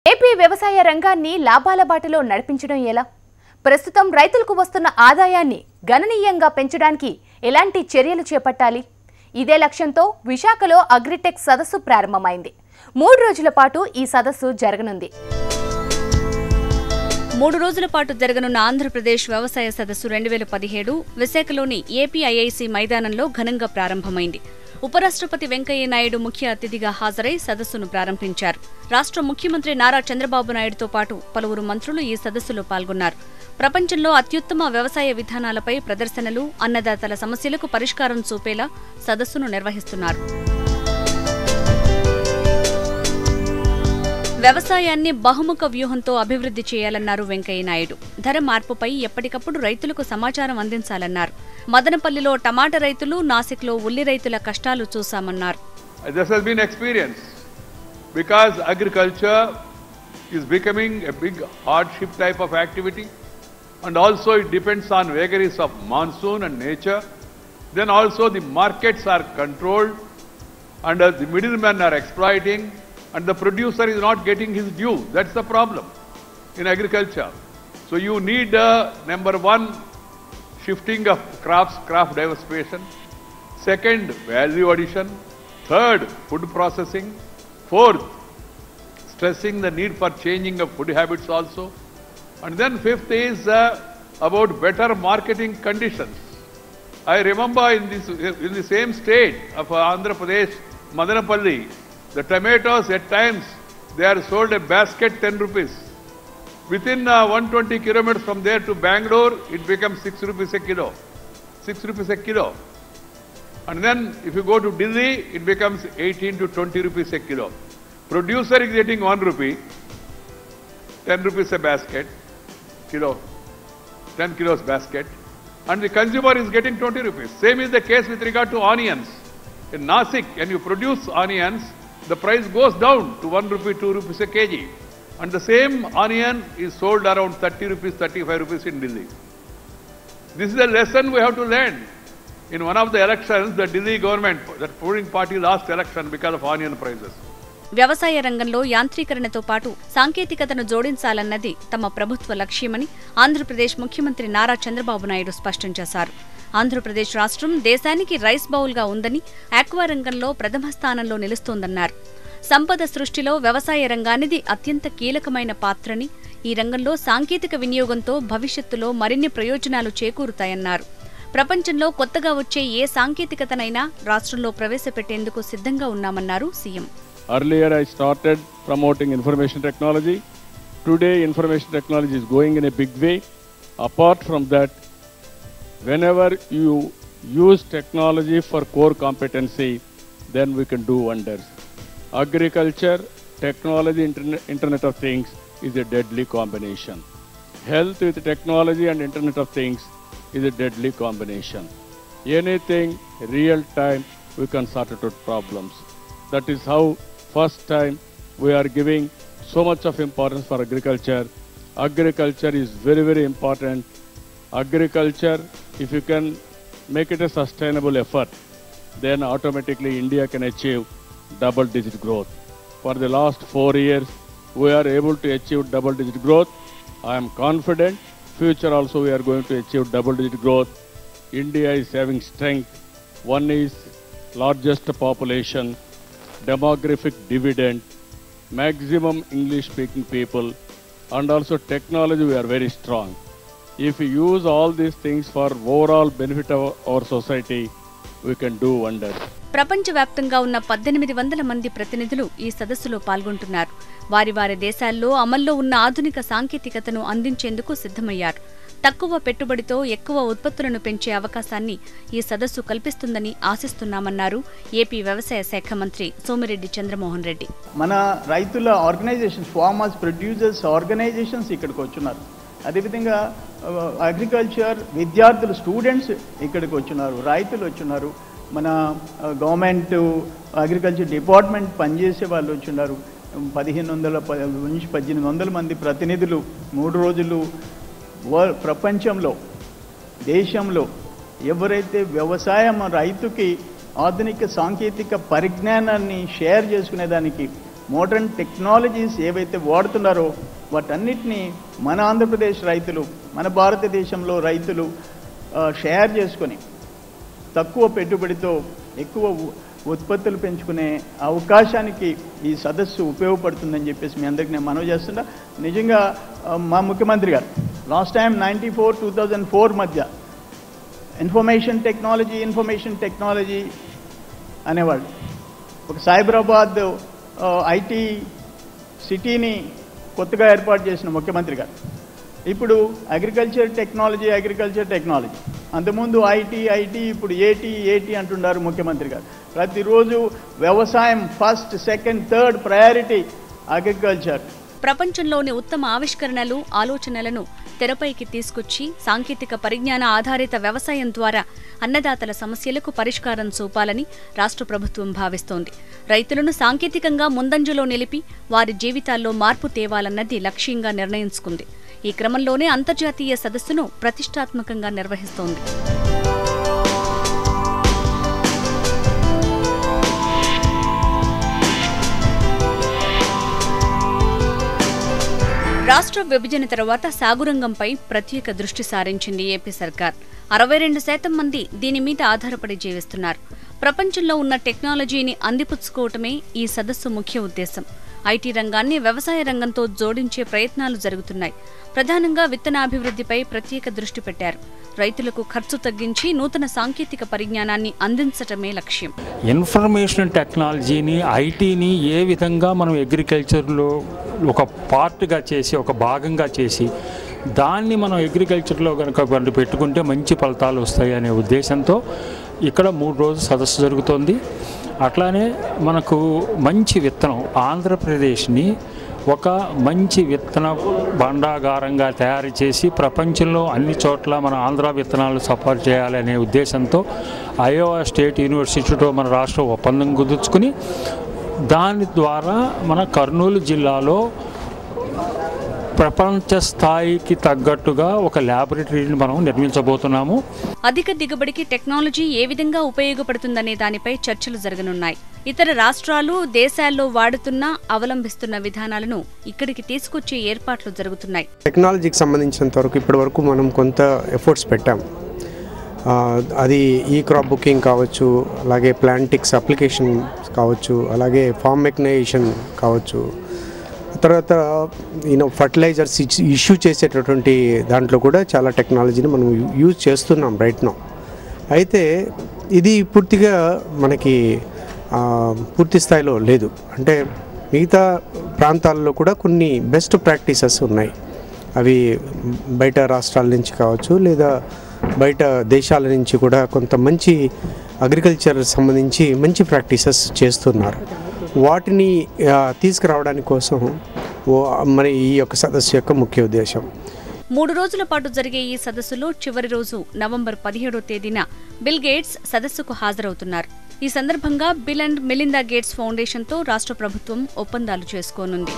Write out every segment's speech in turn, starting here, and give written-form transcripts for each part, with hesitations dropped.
AP వ్యవసాయ రంగాన్ని లాభాల బాటలో నడిపించడం ఎలా? ప్రస్తుతం రైతులకు వస్తున్న ఆదాయాన్ని గణనీయంగా పెంచడానికి ఎలాంటి చర్యలు చేపట్టాలి? ఇదే లక్ష్యంతో విశాఖలో అగ్రిటెక్ సదస్సు ప్రారంభమైంది. 3 రోజుల పాటు ఈ సదస్సు జరగనుంది. 3 రోజుల పాటు జరగనున్న ఆంధ్రప్రదేశ్ వ్యవసాయ సదస్సు 2017 విశాఖలోని ఏపీఐఐసి మైదానంలో ఘనంగా ప్రారంభమైంది. ఉపరాష్ట్రపతి వెంకయ్య నాయుడు ముఖ్య అతిథిగా హాజరై సదస్సును ప్రారంభించారు. రాష్ట్ర ముఖ్యమంత్రి నారా చంద్రబాబు నాయుడుతో పాటు పలువురు మంత్రులు ఈ సదస్సులో పాల్గొన్నారు. ప్రపంచంలో అత్యుత్తమ వ్యవసాయ విధానాలపై ప్రదర్శనలు, అన్నదాతల సమస్యలకు పరిష్కారం చూపేలా సదస్సును నిర్వహిస్తున్నారు. వ్యవసాయాన్ని బహుముఖ వ్యూహంతో అభివృద్ధి చేయాలన్నారు వెంకయ్య నాయుడు. ధర మార్పుపై ఎప్పటికప్పుడు రైతులకు సమాచారం అందించాలన్నారు. మదనపల్లిలో టమాటా రైతులు, నాసిక్లో ఉల్లి రైతుల కష్టాలు చూశామన్నారు. This has been experienced because agriculture is becoming a big hardship type of activity, and also it depends on vagaries of monsoon and nature. Then also the markets are controlled and the middlemen are exploiting, and the producer is not getting his due. That's the problem in agriculture. So you need number one, shifting of crops, crop diversification. Second, value addition. Third, food processing. Fourth, stressing the need for changing of food habits also. And then fifth is about better marketing conditions. I remember in the same state of Andhra Pradesh, Madanapalli, the tomatoes at times they are sold a basket 10 rupees. Within 120 kilometers from there to Bangalore, it becomes 6 rupees a kilo. 6 rupees a kilo. And then if you go to Delhi, it becomes 18 to 20 rupees a kilo. Producer is getting 1 rupee, 10 rupees a basket, kilo, 10 kilos basket, and the consumer is getting 20 rupees. Same is the case with regard to onions. In Nasik, when you produce onions, the price goes down to 1 rupee, 2 rupees a kg. And the same onion is sold around 30 rupees, 35 rupees in Delhi. This is a lesson we have to learn. In one of the elections, the Delhi government, that ruling party lost election because of onion prices. వ్యవసాయ రంగంలో యాంత్రీకరణతో పాటు సాంకేతికతను జోడించాలన్నది తమ ప్రభుత్వ లక్ష్యమని ఆంధ్రప్రదేశ్ ముఖ్యమంత్రి నారా చంద్రబాబు నాయుడు స్పష్టం చేశారు. ఆంధ్రప్రదేశ్ రాష్ట్రం దేశానికి రైస్ బౌల్గా ఉందని, ఆక్వా రంగంలో ప్రథమ స్థానంలో నిలుస్తోందన్నారు. సంపద సృష్టిలో వ్యవసాయ రంగానిది అత్యంత కీలకమైన పాత్రని, ఈ రంగంలో సాంకేతిక వినియోగంతో భవిష్యత్తులో మరిన్ని ప్రయోజనాలు చేకూరుతాయన్నారు. ప్రపంచంలో కొత్తగా వచ్చే ఏ సాంకేతికతనైనా రాష్ట్రంలో ప్రవేశపెట్టేందుకు సిద్ధంగా ఉన్నామన్నారు CM. Earlier I started promoting information technology. Today information technology is going in a big way. Apart from that, whenever you use technology for core competency, then we can do wonders. Agriculture, technology, Internet of Things is a deadly combination. Health with technology and Internet of Things is a deadly combination. Anything real time we can sort out problems. That is how first time we are giving so much of importance for agriculture. Agriculture is very, very important. Agriculture, if you can make it a sustainable effort, then automatically India can achieve double-digit growth. For the last 4 years, we are able to achieve double-digit growth. I am confident future also we are going to achieve double-digit growth. India is having strength. One is largest population, demographic dividend, maximum English-speaking people, and also technology we are very strong. If we use all these things for overall benefit of our society, we can do wonders. ప్రపంచవ్యాప్తంగా ఉన్న 1800 మంది ప్రతినిధులు ఈ సదస్సులో పాల్గొంటున్నారు. వారి వారి దేశాల్లో అమల్లో ఉన్న ఆధునిక సాంకేతికతను అందించేందుకు సిద్ధమయ్యారు. తక్కువ పెట్టుబడితో ఎక్కువ ఉత్పత్తులను పెంచే అవకాశాన్ని ఈ సదస్సు కల్పిస్తుందని ఆశిస్తున్నామన్నారు ఏపీ వ్యవసాయ శాఖ మంత్రి సోమిరెడ్డి చంద్రమోహన్ రెడ్డి. మన రైతుల ఆర్గనైజేషన్స్, ఫార్మర్స్, ప్రొడ్యూసర్స్ ఆర్గనైజేషన్స్ ఇక్కడికి వచ్చున్నారు. అదేవిధంగా అగ్రికల్చర్ విద్యార్థులు, స్టూడెంట్స్ ఇక్కడికి వచ్చున్నారు, రైతులు వచ్చున్నారు, మన గవర్నమెంట్ అగ్రికల్చర్ డిపార్ట్మెంట్ పనిచేసే వాళ్ళు వచ్చున్నారు. 1500 నుంచి 1800 మంది ప్రతినిధులు 3 రోజులు ప్రపంచంలో, దేశంలో ఎవరైతే వ్యవసాయం రైతుకి ఆధునిక సాంకేతిక పరిజ్ఞానాన్ని షేర్ చేసుకునేదానికి మోడర్న్ టెక్నాలజీస్ ఏవైతే వాడుతున్నారో వాటన్నిటినీ మన ఆంధ్రప్రదేశ్ రైతులు, మన భారతదేశంలో రైతులు షేర్ చేసుకొని తక్కువ పెట్టుబడితో ఎక్కువ ఉత్పత్తులు పెంచుకునే అవకాశానికి ఈ సదస్సు ఉపయోగపడుతుందని చెప్పేసి మీ అందరికీ నేను మనవి చేస్తున్నా. నిజంగా మా ముఖ్యమంత్రి గారు లాస్ట్ టైం 1994-2004 మధ్య ఇన్ఫర్మేషన్ టెక్నాలజీ అనేవాళ్ళు. ఒక సైబరాబాద్ ఐటీ సిటీని కొత్తగా ఏర్పాటు చేసిన ముఖ్యమంత్రి గారు ఇప్పుడు అగ్రికల్చర్ టెక్నాలజీ, అంతకుముందు ఐటీ, ఇప్పుడు ఏటీ అంటున్నారు ముఖ్యమంత్రి గారు. ప్రతిరోజు వ్యవసాయం first, second, third priority agriculture. ప్రపంచంలోని ఉత్తమ ఆవిష్కరణలు, ఆలోచనలను తెరపైకి తీసుకొచ్చి సాంకేతిక పరిజ్ఞాన ఆధారిత వ్యవసాయం ద్వారా అన్నదాతల సమస్యలకు పరిష్కారం చూపాలని రాష్ట్ర ప్రభుత్వం భావిస్తోంది. రైతులను సాంకేతికంగా ముందంజలో నిలిపి వారి జీవితాల్లో మార్పు తేవాలన్నది లక్ష్యంగా నిర్ణయించుకుంది. ఈ క్రమంలోనే అంతర్జాతీయ సదస్సును ప్రతిష్టాత్మకంగా నిర్వహిస్తోంది. రాష్ట్ర విభజన తర్వాత సాగురంగంపై ప్రత్యేక దృష్టి సారించింది ఏపీ సర్కార్. 62% మంది దీని మీద ఆధారపడి జీవిస్తున్నారు. ప్రపంచంలో ఉన్న టెక్నాలజీని అందిపుచ్చుకోవటమే ఈ సదస్సు ముఖ్య ఉద్దేశం. ఐటీ రంగాన్ని వ్యవసాయ రంగంతో జోడించే ప్రయత్నాలు జరుగుతున్నాయి. ప్రధానంగా విత్తనాభివృద్ధిపై ప్రత్యేక దృష్టి పెట్టారు. రైతులకు ఖర్చు తగ్గించి నూతన సాంకేతిక పరిజ్ఞానాన్ని అందించటమే లక్ష్యం. ఇన్ఫర్మేషన్ టెక్నాలజీని, ఐటీని ఏ విధంగా మనం అగ్రికల్చర్లో ఒక పార్ట్గా చేసి, ఒక భాగంగా చేసి దాన్ని మనం అగ్రికల్చర్లో కనుక పెట్టుకుంటే మంచి ఫలితాలు వస్తాయి అనే ఉద్దేశంతో ఇక్కడ 3 రోజులు సదస్సు జరుగుతోంది. అట్లానే మనకు మంచి విత్తనం, ఆంధ్రప్రదేశ్ని ఒక మంచి విత్తన భాండాగారంగా తయారు చేసి ప్రపంచంలో అన్ని చోట్ల మన ఆంధ్ర విత్తనాలు సఫర్ చేయాలనే ఉద్దేశంతో అయోవా స్టేట్ యూనివర్సిటీతో మన రాష్ట్రం ఒప్పందం కుదుర్చుకుని దాని ద్వారా మన కర్నూలు జిల్లాలో ప్రపంచ స్థాయికి తగ్గట్టుగా ఒక ల్యాబొరేటరీని మనం నిర్మించబోతున్నాము. అధిక దిగుబడికి టెక్నాలజీ ఏ విధంగా ఉపయోగపడుతుందనే దానిపై చర్చలు జరగనున్నాయి. ఇతర రాష్ట్రాలు, దేశాల్లో వాడుతున్న, అవలంబిస్తున్న విధానాలను ఇక్కడికి తీసుకొచ్చే ఏర్పాట్లు జరుగుతున్నాయి. టెక్నాలజీకి సంబంధించినంత వరకు ఇప్పటి వరకు మనం కొంత ఎఫర్ట్స్ పెట్టాం. అది ఈ క్రాప్ బుకింగ్ కావచ్చు, అలాగే ప్లాంటిక్స్ అప్లికేషన్ కావచ్చు, అలాగే ఫార్మ్ మెకనైజేషన్ కావచ్చు, తర్వాత ఫర్టిలైజర్స్ ఇష్యూ చేసేటటువంటి దాంట్లో కూడా చాలా టెక్నాలజీని మనం యూజ్ చేస్తున్నాం రైట్ నౌ. అయితే ఇది పూర్తిగా మనకి పూర్తి స్థాయిలో లేదు. అంటే మిగతా ప్రాంతాల్లో కూడా కొన్ని బెస్ట్ ప్రాక్టీసెస్ ఉన్నాయి. అవి బయట రాష్ట్రాల నుంచి కావచ్చు, లేదా బయట దేశాల నుంచి కూడా కొంత మంచి అగ్రికల్చర్ సంబంధించి మంచి ప్రాక్టీసెస్ చేస్తున్నారు. వాటిని తీసుకురావడానికి కోసం మరి ఈ యొక్క సదస్సు యొక్క ముఖ్య ఉద్దేశం. 3 రోజుల పాటు జరిగే ఈ సదస్సులో చివరి రోజు నవంబర్ 17వ తేదీన బిల్ గేట్స్ సదస్సుకు హాజరవుతున్నారు. ఈ సందర్భంగా బిల్ అండ్ మెలిందా గేట్స్ ఫౌండేషన్తో రాష్ట్ర ప్రభుత్వం ఒప్పందాలు చేసుకోనుంది.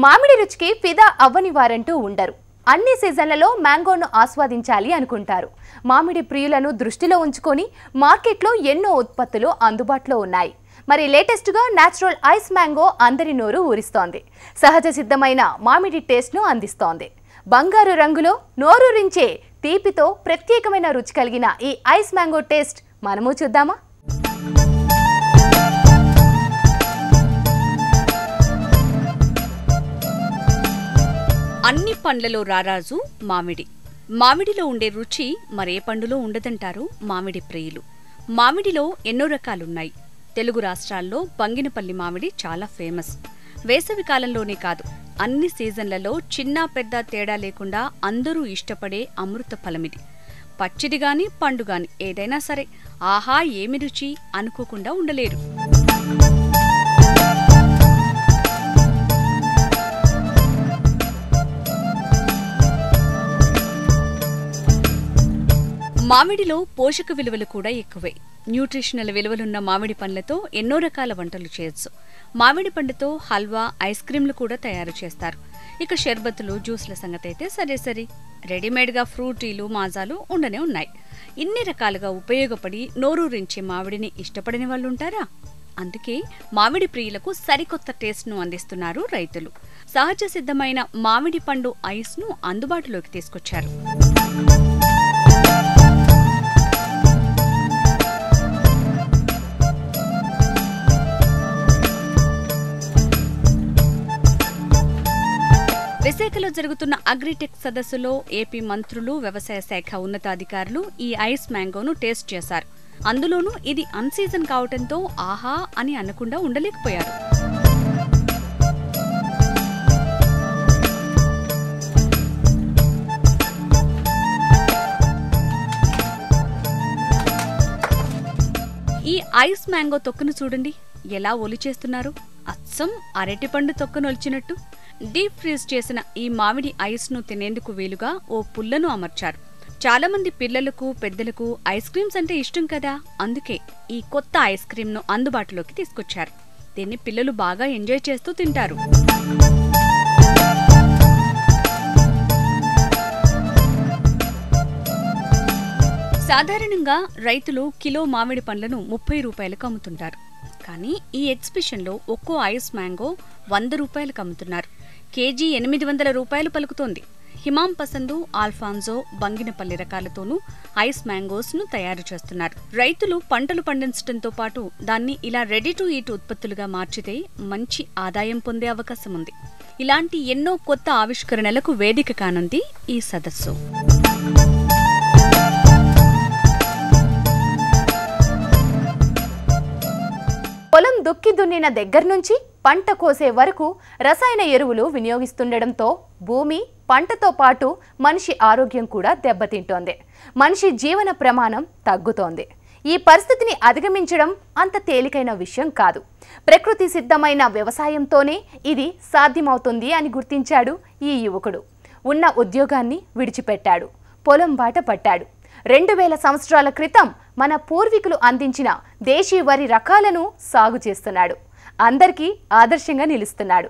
మామిడి రుచికి ఫిదా అవ్వని వారంటూ ఉండరు. అన్ని సీజన్లలో మ్యాంగోను ఆస్వాదించాలి అనుకుంటారు. మామిడి ప్రియులను దృష్టిలో ఉంచుకొని మార్కెట్లో ఎన్నో ఉత్పత్తులు అందుబాటులో ఉన్నాయి. మరి లేటెస్ట్గా న్యాచురల్ ఐస్ మ్యాంగో అందరి నోరు ఊరిస్తోంది. సహజ సిద్ధమైన మామిడి టేస్ట్ను అందిస్తోంది. బంగారు రంగులో నోరూరించే తీపితో ప్రత్యేకమైన రుచి కలిగిన ఈ ఐస్ మ్యాంగో టేస్ట్ మనము చూద్దామా? అన్ని పండ్లలో రారాజు మామిడి. మామిడిలో ఉండే రుచి మరే పండులో ఉండదంటారు మామిడి ప్రియులు. మామిడిలో ఎన్నో రకాలున్నాయి. తెలుగు రాష్ట్రాల్లో బంగినపల్లి మామిడి చాలా ఫేమస్. వేసవి కాలంలోనే కాదు, అన్ని సీజన్లలో చిన్న పెద్ద తేడా లేకుండా అందరూ ఇష్టపడే అమృత ఫలమిది. పచ్చిడిగాని పండుగాని ఏదైనా సరే ఆహా ఏమి రుచి అనుకోకుండా ఉండలేరు. మామిడిలో పోషక విలువలు కూడా ఎక్కువే. న్యూట్రిషనల్ విలువలున్న మామిడి పండ్లతో ఎన్నో రకాల వంటలు చేయొచ్చు. మామిడి పండుతో హల్వా, ఐస్ క్రీంలు కూడా తయారు చేస్తారు. ఇక షర్బత్తులు, జ్యూస్ల సంగతి అయితే సరే రెడీమేడ్గా ఫ్రూటీలు, మాజాలు ఉండనే ఉన్నాయి. ఇన్ని రకాలుగా ఉపయోగపడి నోరూరించే మామిడిని ఇష్టపడని వాళ్ళు ఉంటారా? అందుకే మామిడి ప్రియులకు సరికొత్త టేస్ట్ను అందిస్తున్నారు రైతులు. సహజ సిద్ధమైన మామిడి పండు ఐస్ను అందుబాటులోకి తీసుకొచ్చారు. విశాఖలో జరుగుతున్న అగ్రిటెక్ సదస్సులో ఏపీ మంత్రులు, వ్యవసాయ శాఖ ఉన్నతాధికారులు ఈ ఐస్ మ్యాంగోను టేస్ట్ చేశారు. అందులోనూ ఇది అన్సీజన్ కావటంతో ఆహా అని అనకుండా ఉండలేకపోయారు. ఈ ఐస్ మ్యాంగో తొక్కను చూడండి ఎలా ఒలి చేస్తున్నారు. అచ్చం అరటిపండు తొక్కను ఒలిచినట్టు. డీప్ ఫ్రీజ్ చేసిన ఈ మామిడి ఐస్ ను తినేందుకు వీలుగా ఓ పుల్లను అమర్చారు. చాలా మంది పిల్లలకు, పెద్దలకు ఐస్ క్రీమ్స్ అంటే ఇష్టం కదా, అందుకే ఈ కొత్త ఐస్ క్రీమ్ ను అందుబాటులోకి తీసుకొచ్చారు. దీన్ని పిల్లలు బాగా ఎంజాయ్ చేస్తూ తింటారు. సాధారణంగా రైతులు కిలో మామిడి పండ్లను 30 రూపాయలకు అమ్ముతుంటారు. కానీ ఈ ఎగ్జిబిషన్లో ఒక్కో ఐస్ మ్యాంగో 100 రూపాయలకు అమ్ముతున్నారు. కేజీ 800 రూపాయలు పలుకుతోంది. హిమాం పసందు, ఆల్ఫాన్జో, బంగినపల్లి రకాలతోనూ ఐస్ మ్యాంగోస్ ను తయారు చేస్తున్నారు. రైతులు పంటలు పండించడంతో పాటు దాన్ని ఇలా రెడీ టు ఈట్ ఉత్పత్తులుగా మార్చితే మంచి ఆదాయం పొందే అవకాశం ఉంది. ఇలాంటి ఎన్నో కొత్త ఆవిష్కరణలకు వేదిక కానుంది ఈ సదస్సు. పొలం దుక్కి దున్నిన దగ్గర నుంచి పంట కోసే వరకు రసాయన ఎరువులు వినియోగిస్తుండడంతో భూమి, పంటతో పాటు మనిషి ఆరోగ్యం కూడా దెబ్బతింటోంది. మనిషి జీవన ప్రమాణం తగ్గుతోంది. ఈ పరిస్థితిని అధిగమించడం అంత తేలికైన విషయం కాదు. ప్రకృతి సిద్ధమైన వ్యవసాయంతోనే ఇది సాధ్యమవుతుంది అని గుర్తించాడు ఈ యువకుడు. ఉన్న ఉద్యోగాన్ని విడిచిపెట్టాడు, పొలం బాట పట్టాడు. 2000 సంవత్సరాల క్రితం మన పూర్వీకులు అందించిన దేశీ వరి రకాలను సాగు చేస్తున్నాడు. అందరికీ ఆదర్శంగా నిలుస్తున్నాడు.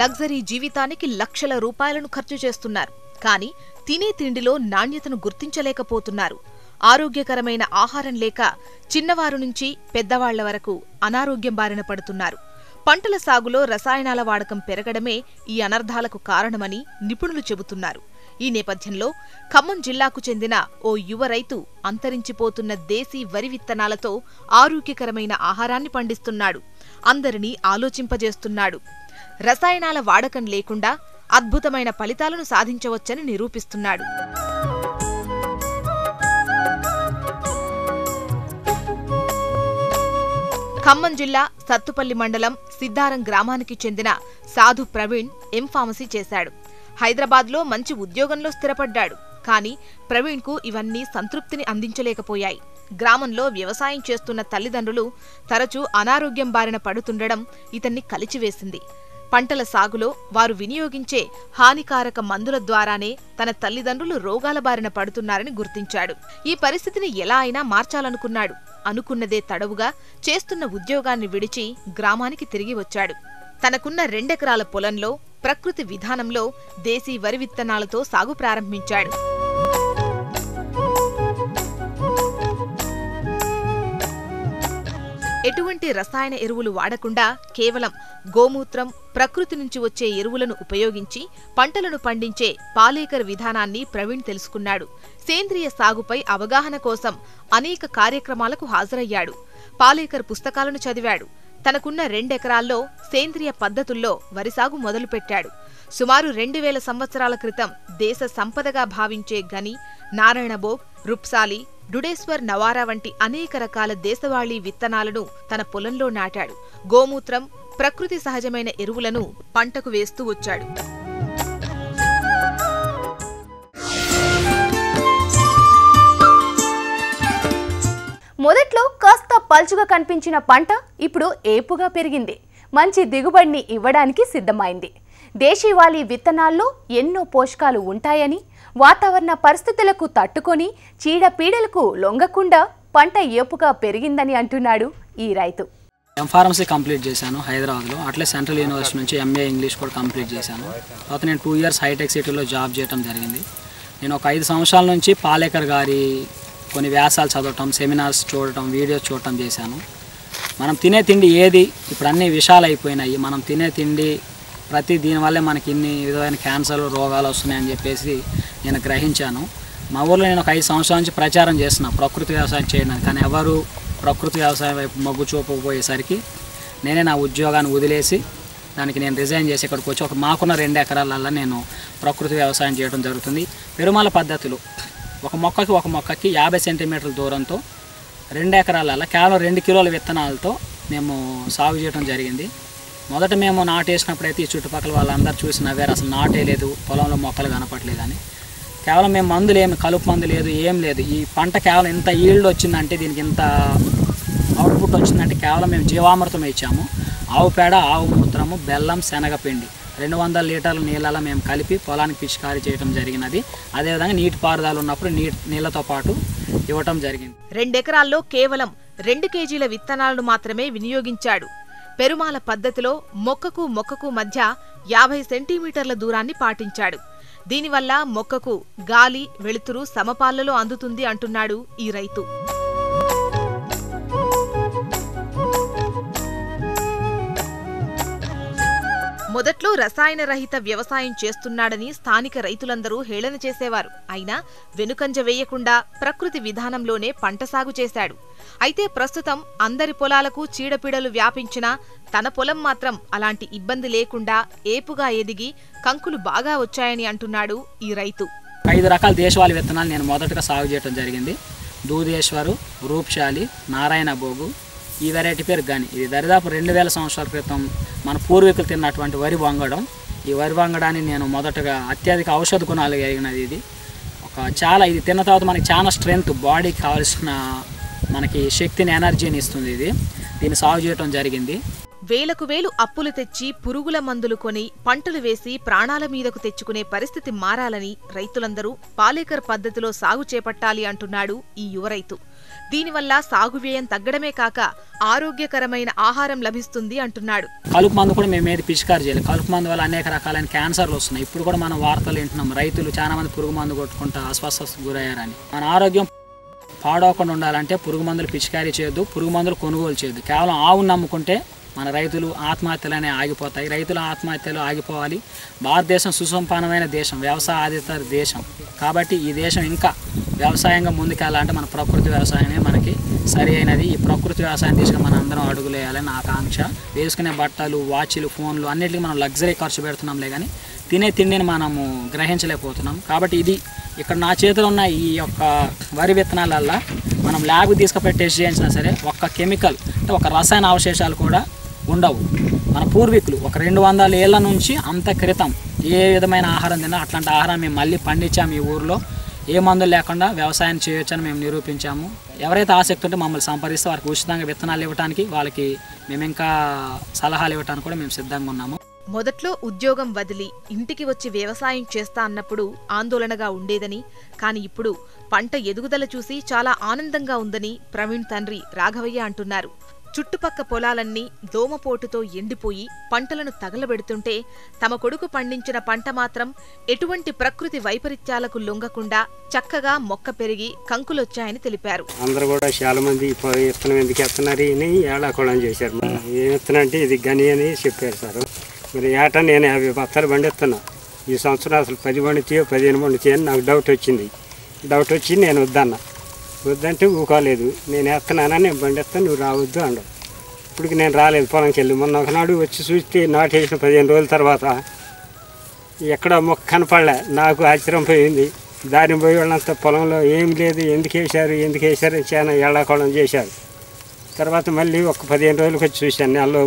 లగ్జరీ జీవితానికి లక్షల రూపాయలను ఖర్చు చేస్తున్నారు. కానీ తినే తిండిలో నాణ్యతను గుర్తించలేకపోతున్నారు. ఆరోగ్యకరమైన ఆహారం లేక చిన్నవారు నుంచి పెద్దవాళ్ల వరకు అనారోగ్యం బారిన పడుతున్నారు. పంటల సాగులో రసాయనాల వాడకం పెరగడమే ఈ అనర్థాలకు కారణమని నిపుణులు చెబుతున్నారు. ఈ నేపథ్యంలో ఖమ్మం జిల్లాకు చెందిన ఓ యువ రైతు అంతరించిపోతున్న దేశీ వరి విత్తనాలతో ఆరోగ్యకరమైన ఆహారాన్ని పండిస్తున్నాడు. అందరినీ ఆలోచింపజేస్తున్నాడు. రసాయనాల వాడకం లేకుండా అద్భుతమైన ఫలితాలను సాధించవచ్చని నిరూపిస్తున్నాడు. ఖమ్మం జిల్లా సత్తుపల్లి మండలం సిద్దారం గ్రామానికి చెందిన సాధు ప్రవీణ్ ఫార్మసీ చేశాడు. హైదరాబాద్లో మంచి ఉద్యోగంలో స్థిరపడ్డాడు. కానీ ప్రవీణ్కు ఇవన్నీ సంతృప్తిని అందించలేకపోయాయి. గ్రామంలో వ్యవసాయం చేస్తున్న తల్లిదండ్రులు తరచూ అనారోగ్యం బారిన పడుతుండడం ఇతన్ని కలిచివేసింది. పంటల సాగులో వారు వినియోగించే హానికారక మందుల ద్వారానే తన తల్లిదండ్రులు రోగాల బారిన పడుతున్నారని గుర్తించాడు. ఈ పరిస్థితిని ఎలా అయినా మార్చాలనుకున్నాడు. అనుకున్నదే తడవుగా చేస్తున్న ఉద్యోగాన్ని విడిచి గ్రామానికి తిరిగి వచ్చాడు. తనకున్న 2 ఎకరాల పొలంలో ప్రకృతి విధానంలో దేశీ వరి విత్తనాలతో సాగు ప్రారంభించాడు. ఎటువంటి రసాయన ఎరువులు వాడకుండా కేవలం గోమూత్రం, ప్రకృతి నుంచి వచ్చే ఎరువులను ఉపయోగించి పంటలను పండించే పాలేకర్ విధానాన్ని ప్రవీణ్ తెలుసుకున్నాడు. సేంద్రియ సాగుపై అవగాహన కోసం అనేక కార్యక్రమాలకు హాజరయ్యాడు. పాలేకర్ పుస్తకాలను చదివాడు. తనకున్న 2 ఎకరాల్లో సేంద్రియ పద్ధతుల్లో వరి సాగు మొదలుపెట్టాడు. సుమారు 2000 సంవత్సరాల క్రితం దేశ సంపదగా భావించే గని, నారాయణభోగ్, రుప్సాలి, డుడేశ్వర్ నవారా వంటి అనేక రకాల దేశవాళీ విత్తనాలను తన పొలంలో నాటాడు. గోమూత్రం, ప్రకృతి సహజమైన ఎరువులను పంటకు వేస్తూ వచ్చాడు. మొదట్లో కాస్త పల్చుగా కనిపించిన పంట ఇప్పుడు ఏపుగా పెరిగింది. మంచి దిగుబడిని ఇవ్వడానికి సిద్ధమైంది. దేశీవాళీ విత్తనాల్లో ఎన్నో పోషకాలు ఉంటాయని, వాతావరణ పరిస్థితులకు తట్టుకొని చీడపీడలకు లొంగకుండా పంట ఏపుగా పెరిగిందని అంటున్నాడు ఈ రైతు. ఫార్మసీ కంప్లీట్ చేశాను హైదరాబాద్లో. అట్లే సెంట్రల్ యూనివర్సిటీ నుంచి ఎంఏ ఇంగ్లీష్ కూడా కంప్లీట్ చేశాను. తర్వాత నేను 2 years హైటెక్ సిటీలో జాబ్ చేయడం జరిగింది. నేను ఒక 5 సంవత్సరాల నుంచి పాలేకర్ గారి కొన్ని వ్యాసాలు చదవటం, సెమినార్స్ చూడటం, వీడియోస్ చూడటం చేశాను. మనం తినే తిండి ఏది ఇప్పుడు అన్ని విషాలు అయిపోయినాయి. మనం తినే తిండి దీనివల్లే మనకి ఇన్ని విధమైన క్యాన్సర్లు రోగాలు వస్తున్నాయని చెప్పేసి నేను గ్రహించాను. మా ఊర్లో నేను ఒక 5 సంవత్సరాల నుంచి ప్రచారం చేస్తున్నాను ప్రకృతి వ్యవసాయం చేయడానికి. కానీ ఎవరు ప్రకృతి వ్యవసాయం వైపు మొగ్గు చూపకపోయేసరికి నేనే నా ఉద్యోగాన్ని వదిలేసి దానికి నేను రిజైన్ చేసి ఇక్కడికి వచ్చి మాకున్న 2 ఎకరాలల్లో నేను ప్రకృతి వ్యవసాయం చేయడం జరుగుతుంది. పెరుమాల పద్ధతిలో ఒక మొక్కకి 50 సెంటీమీటర్ల దూరంతో 2 ఎకరాలలో కేవలం 2 కిలోల విత్తనాలతో మేము సాగు చేయడం జరిగింది. మొదట మేము నాటేసినప్పుడైతే ఈ చుట్టుపక్కల వాళ్ళందరూ చూసి నవ్వారు, అసలు నాటే లేదు, పొలంలో మొక్కలు కనపట్లేదని. కేవలం మేము మందులు కలుపు మందు లేదు, ఏం లేదు. ఈ పంట కేవలం ఇంత ఈల్డ్ వచ్చిందంటే, దీనికి ఇంత అవుట్పుట్ వచ్చిందంటే కేవలం మేము జీవామృతం ఇచ్చాము. ఆవు పేడ, ఆవు మూత్రము, బెల్లం, శనగపిండి 200 లీటర్ల నీళ్ళలో మేము కలిపి పొలానికి పిచికారీ చేయడం జరిగినది. అదేవిధంగా నీటి పారుదల ఉన్నప్పుడు నీళ్ళతో పాటు ఇవ్వటం జరిగింది. 2 ఎకరాల్లో కేవలం 2 కేజీల విత్తనాలను మాత్రమే వినియోగించాడు. పెరుమాల పద్ధతిలో మొక్కకు మధ్య 50 సెంటీమీటర్ల దూరాన్ని పాటించాడు. దీనివల్ల మొక్కకు గాలి, వెలుతురు సమపాళ్లలో అందుతుంది అంటున్నాడు ఈ రైతు. మొదట్లో రసాయన రహిత వ్యవసాయం చేస్తున్నాడని స్థానిక రైతులందరూ హేళన చేసేవారు. అయినా వెనుకంజ వేయకుండా ప్రకృతి విధానంలోనే పంట సాగు చేశాడు. అయితే ప్రస్తుతం అందరి పొలాలకు చీడపీడలు వ్యాపించినా తన పొలం మాత్రం అలాంటి ఇబ్బంది లేకుండా ఏపుగా ఎదిగి కంకులు బాగా వచ్చాయని అంటున్నాడు ఈ రైతు. 5 రకాల దేశవాళీ విత్తనాలు నేను మొదటగా సాగు చేయడం జరిగింది. దూదేశ్వరు, రూప్శాలి, నారాయణ భోగు, ఈ వెరైటీ పేరు గాని. ఇది దరిదాపు 2000 సంవత్సరాల క్రితం మన పూర్వీకులు తిన్నటువంటి వరి వంగడం. ఈ వరి వంగడాన్ని నేను మొదటగా అత్యధిక ఔషధ గుణాలు కలిగినది. ఇది ఇది తిన్న తర్వాత మనకి చాలా స్ట్రెంగ్త్, బాడీకి కావాల్సిన మనకి శక్తిని, ఎనర్జీని ఇస్తుంది. దీన్ని సాగు చేయడం జరిగింది. వేలకు వేలు అప్పులు తెచ్చి పురుగుల మందులు కొని పంటలు వేసి ప్రాణాల మీదకు తెచ్చుకునే పరిస్థితి మారాలని రైతులందరూ పాలేకర్ పద్ధతిలో సాగు చేపట్టాలి అంటున్నాడు ఈ యువ రైతు. దీనివల్ల సాగు వ్యయం తగ్గడమే కాక ఆరోగ్యకరమైన ఆహారం లభిస్తుంది అంటున్నాడు. కలుపు మందు కూడా మేము ఏది పిచికారీ చేయాలి. కలుపు మందు వల్ల అనేక రకాలైన క్యాన్సర్లు వస్తున్నాయి. ఇప్పుడు కూడా మనం వార్తలు వింటున్నాం, రైతులు చాలా మంది పురుగు మందు కొట్టుకుంటూ అస్వస్థతకు గురయ్యారని. మన ఆరోగ్యం పాడవకుండా ఉండాలంటే పురుగు మందులు పిచికారీ చేయొద్దు, పురుగు మందులు కొనుగోలు చేయొద్దు. కేవలం ఆవును నమ్ముకుంటే మన రైతులు ఆత్మహత్యలనే ఆగిపోతాయి. రైతుల ఆత్మహత్యలు ఆగిపోవాలి. భారతదేశం సుసంపన్నమైన దేశం, వ్యవసాయ ఆధారిత దేశం. కాబట్టి ఈ దేశం ఇంకా వ్యవసాయంగా ముందుకెళ్ళాలంటే మన ప్రకృతి వ్యవసాయమే మనకి సరి అయినది. ఈ ప్రకృతి వ్యవసాయం దిశగా మనం అందరం అడుగులేయాలని నా ఆకాంక్ష. వేసుకునే బట్టలు, వాచ్లు, ఫోన్లు అన్నిటికీ మనం లగ్జరీ ఖర్చు పెడుతున్నాంలే కానీ తినే తిండిని మనము గ్రహించలేకపోతున్నాం. కాబట్టి ఇది ఇక్కడ నా చేతిలో ఉన్న ఈ యొక్క వరి విత్తనాలల్లో మనం ల్యాబ్కి తీసుకుపోయి టెస్ట్ చేయించినా సరే ఒక్క కెమికల్ అంటే ఒక రసాయన అవశేషాలు కూడా ఉండవు. మన పూర్వీకులు ఒక 200 ఏళ్ల నుంచి అంత క్రితం ఏ విధమైన ఆహారం తిన్నా అట్లాంటి ఆహారం మేము మళ్ళీ పండించాము. ఈ ఊరిలో ఏ మందులు లేకుండా వ్యవసాయం చేయొచ్చని మేము నిరూపించాము. ఎవరైతే ఆసక్తి ఉంటే మమ్మల్ని సంప్రదిస్తే వారికి ఉచితంగా విత్తనాలు ఇవ్వడానికి, వాళ్ళకి మేము ఇంకా సలహాలు ఇవ్వడానికి కూడా మేము సిద్ధంగా ఉన్నాము. మొదట్లో ఉద్యోగం వదిలి ఇంటికి వచ్చి వ్యవసాయం చేస్తా అన్నప్పుడు ఆందోళనగా ఉండేదని, కాని ఇప్పుడు పంట ఎదుగుదల చూసి చాలా ఆనందంగా ఉందని ప్రవీణ్ తండ్రి రాఘవయ్య అంటున్నారు. చుట్టుపక్క పొలాలన్నీ దోమపోటుతో ఎండిపోయి పంటలను తగలబెడుతుంటే తమ కొడుకు పండించిన పంట మాత్రం ఎటువంటి ప్రకృతి వైపరీత్యాలకు లొంగకుండా చక్కగా మొక్క పెరిగి కంకులొచ్చాయని తెలిపారు. అందరూ కూడా చాలా మంది విత్తనం ఎందుకు ఎత్తున్నారు అని ఏడాకోళం చేశారు. ఏ విత్తనం అంటే ఇది గని అని చెప్పారు సార్. మరి ఏటా నేను 50 బత్తాలు పండిస్తున్నా. ఈ సంవత్సరం అసలు 10 పండుతాయో 15 పండుతాయో అని నాకు డౌట్ వచ్చింది. డౌట్ వచ్చి నేను వద్దంటే ఊకోలేదు. నేను వేస్తున్నానని నేను పండిస్తాను, నువ్వు రావద్దు అన్నాడు. ఇప్పటికి నేను రాలేదు పొలంకి వెళ్ళి. మొన్న ఒకనాడు వచ్చి చూస్తే నాటేసిన 15 రోజుల తర్వాత ఎక్కడ మొక్క కనపడలే. నాకు ఆశ్చర్యం పోయింది. దారిని పోయి వాళ్ళంతా పొలంలో ఏం లేదు, ఎందుకు వేశారు చాలా ఏళ్ళాకోళం చేశారు. తర్వాత మళ్ళీ ఒక 15 రోజులకు వచ్చి చూశాను. నెలలో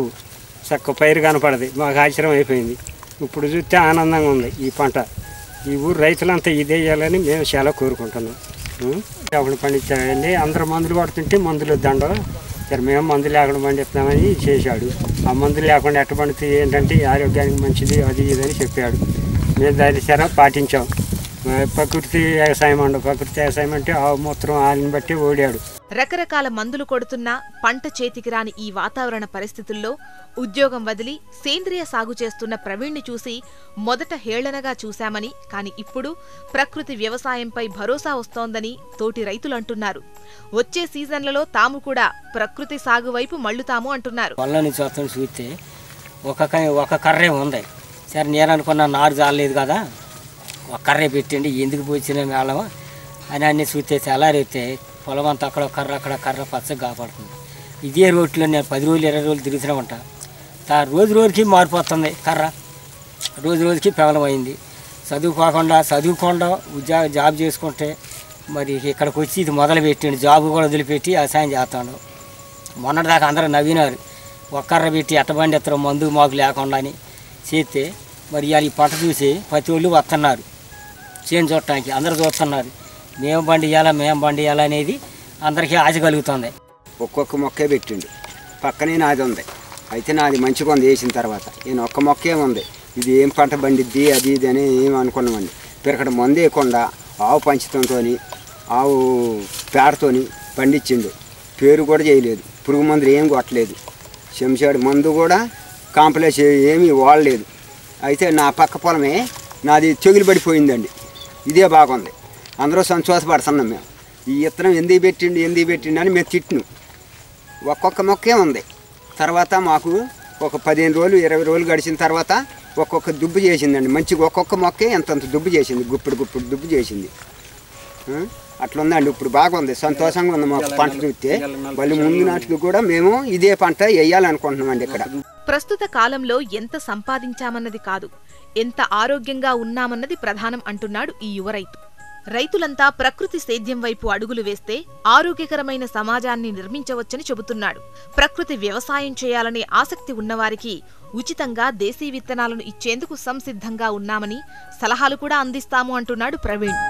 చక్క పైరు కనపడదు. మాకు ఆశ్చర్యం అయిపోయింది. ఇప్పుడు చూస్తే ఆనందంగా ఉంది ఈ పంట. ఈ ఊరు రైతులంతా ఇదే చేయాలని మేము చాలా కోరుకుంటున్నాం. అప్పుడు పండించాయండి. అందరూ మందులు కొడుతుంటే మందులు దండం సరే మేము మందులు లేకుండా పండిస్తామని చేశాడు. ఆ మందులు లేకుండా ఎట్ట పండుతుంది ఏంటంటే ఆరోగ్యానికి మంచిది అది ఇదని చెప్పాడు. మేము దాని సరే పాటించాం. ప్రకృతి వ్యవసాయం అండు. ప్రకృతి వ్యవసాయం అంటే ఆవు మూత్రం ఆలిని బట్టి ఓడాడు. రకరకాల మందులు కొడుతున్నా పంట చేతికి రాని ఈ వాతావరణ పరిస్థితుల్లో ఉద్యోగం వదిలి సేంద్రియ సాగు చేస్తున్న ప్రవీణ్ని చూసి మొదట హేళనగా చూశామని, కాని ఇప్పుడు ప్రకృతి వ్యవసాయంపై భరోసా వస్తోందని తోటి రైతులంటున్నారు. వచ్చే సీజన్లలో తాము కూడా ప్రకృతి సాగు వైపు మళ్లుతాము అంటున్నారు. పళ్ళని చూస్తే ఒక కర్రే ఉంది. సరే నేను అనుకున్న నారు జాలేదు కదా, ఒక కర్రే పెట్టండి ఎందుకు పోచిన మేళం అని అన్నీ చూస్తే తెల్లారైతే పొలం అంతా అక్కడ కర్ర కర్ర పచ్చగా కాపాడుతుంది. ఇదే రోడ్లో నేను 10 రోజులు 20 రోజులు తిరుగుతూనే ఉంటా. రోజు రోజుకి మారిపోతుంది కర్ర, రోజు రోజుకి పెవలమైంది. చదువుకోకుండా జాబ్ చేసుకుంటే మరి ఇక్కడికి వచ్చి ఇది మొదలు పెట్టండి, జాబ్ కూడా వదిలిపెట్టి వ్యవసాయం చేస్తాడు. మొన్నటిదాకా అందరూ నవ్వినారు, ఒక్కర్ర పెట్టి ఎట్టబండి ఎత్తడం మందు మాకు లేకుండా అని చేస్తే మరి ఇవాళ ఈ పంట చూసి ప్రతి ఒళ్ళు వస్తున్నారు చేను చూడటానికి. అందరూ చూస్తున్నారు మేము బండి ఇవ్వాలా అనేది అందరికీ ఆశ కలుగుతుంది. ఒక్కొక్క మొక్కే పెట్టిండు, పక్కనే నాది ఉంది. అయితే నాది మంచిగా ఉంది వేసిన తర్వాత. నేను ఒక్క మొక్కే ఉంది, ఇది ఏం పంట బండిద్ది అది ఇది అని ఏమి అనుకున్నామండి. పిరకడ మందు వేయకుండా ఆవు పంచతంతో ఆవు పేడతోని పండించిండు. పేరు కూడా చేయలేదు, పురుగు మందులు ఏం కొట్టలేదు, చెంచాడు మందు కూడా కాంప్లెక్స్ ఏమీ వాడలేదు. అయితే నా పక్క పొలమే నాది తెగులు పడిపోయిందండి. ఇదే బాగుంది, అందరూ సంతోషపడుతున్నాం మేము. ఈ విత్తనం ఎందుకు పెట్టిండు అని మేము తిట్టిను. ఒక్కొక్క మొక్కే ఉంది. తర్వాత మాకు ఒక 15 రోజులు 20 రోజులు గడిచిన తర్వాత ఒక్కొక్క దుబ్బు చేసిందండి. మంచిగా ఒక్కొక్క మొక్కే ఎంతంత దుబ్బు చేసింది, గుప్పుడు దుబ్బు చేసింది. అట్లుందండి. ఇప్పుడు బాగుంది, సంతోషంగా ఉంది మాకు పంట చూస్తే. మళ్ళీ ముందు నాటికి కూడా మేము ఇదే పంట వేయాలనుకుంటున్నామండి. ఇక్కడ ప్రస్తుత కాలంలో ఎంత సంపాదించామన్నది కాదు, ఎంత ఆరోగ్యంగా ఉన్నామన్నది ప్రధానం అంటున్నాడు ఈ యువ రైతు. రైతులంతా ప్రకృతి సేద్యం వైపు అడుగులు వేస్తే ఆరోగ్యకరమైన సమాజాన్ని నిర్మించవచ్చని చెబుతున్నాడు. ప్రకృతి వ్యవసాయం చేయాలనే ఆసక్తి ఉన్నవారికి ఉచితంగా దేశీ విత్తనాలను ఇచ్చేందుకు సంసిద్ధంగా ఉన్నామని, సలహాలు కూడా అందిస్తాము అంటున్నాడు ప్రవీణ్.